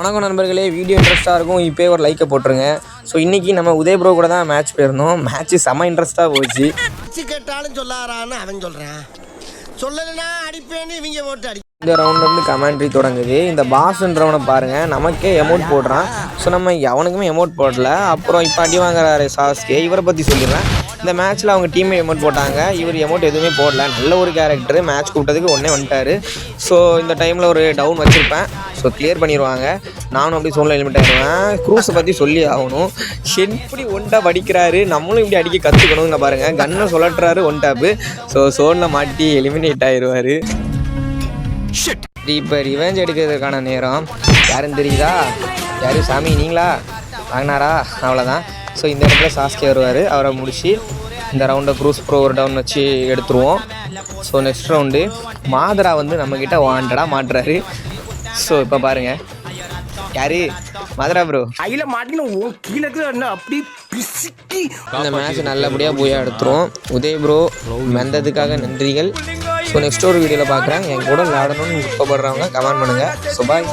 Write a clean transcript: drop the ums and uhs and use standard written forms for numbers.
வணக்கம் நண்பர்களே, வீடியோ இன்ட்ரெஸ்ட்டாக இருக்கும். இப்போயே ஒரு லைக்கை போட்டுருங்க. ஸோ இன்றைக்கி நம்ம உதய் ப்ரோ கூட தான் மேட்ச் போயிருந்தோம். மேட்ச்சு செம்ம இன்ட்ரெஸ்ட்டாக போச்சு. கேட்டாலும் சொல்லாரான்னு அவன் சொல்கிறான், சொல்லலைன்னா அடிப்பேன்னு இவங்க போட்டு அடி. இந்த ரவுண்ட் வந்து கமெண்ட்ரி தொடங்குது. இந்த பாஸ்ன்றவனை பாருங்கள், நமக்கே எமௌண்ட் போடுறான். ஸோ நம்ம அவனுக்குமே எமௌண்ட் போடல. அப்புறம் இப்போ அடி வாங்குறாரு சாஸ்கே. இவரை பற்றி சொல்லிடுறேன். இந்த மேட்ச்சில் அவங்க டீமே எமௌண்ட் போட்டாங்க, இவர் எமௌண்ட் எதுவுமே போடல. நல்ல ஒரு கேரக்டர், மேட்ச் கூப்பிட்டதுக்கு உடனே வந்துட்டார். ஸோ இந்த டைமில் ஒரு டவுன் வச்சுருப்பேன். ஸோ கிளியர் பண்ணிடுவாங்க. நானும் அப்படி சொல்ல எலிமிட் ஆகிடுவேன். க்ரூஸை பற்றி சொல்லி ஆகணும். எப்படி ஒன் டாப் அடிக்கிறாரு, நம்மளும் இப்படி அடிக்க கற்றுக்கணுங்க பாருங்கள். கன்னை சொல்லட்டுறாரு ஒன் டாப்பு. ஸோ சோனில் மாட்டி எலிமினேட் ஆயிடுவார். இப்போ ரிவெஞ்ச் எடுக்கிறதுக்கான நேரம். யாருன்னு தெரியுதா? யாரு சாமி, நீங்களா? வாங்கினாரா? அவ்வளோதான். ஸோ இந்த இடத்துல சாஸ்கே வருவார். அவரை முடிச்சு இந்த ரவுண்டை க்ரூஸ் ப்ரோ ஒரு டவுன் வச்சு எடுத்துருவோம். ஸோ நெக்ஸ்ட் ரவுண்டு மாதரா வந்து நம்மக்கிட்ட வாண்டடாக மாட்டுறாரு. ஸோ இப்போ பாருங்கள், யாரு மாதரா ப்ரோ கையில் மாட்டின்னு கீழே அப்படி பிசுக்கி. இந்த மேட்ச் நல்லபடியாக போய் எடுத்துருவோம். உதய் ப்ரோ வந்ததுக்காக நன்றிகள். ஸோ நெக்ஸ்ட் ஒரு வீடியோவில் பார்க்குறேன். என் கூட விளையாடணும்னு விருப்பப்படுறவங்க கமெண்ட் பண்ணுங்கள். So bye.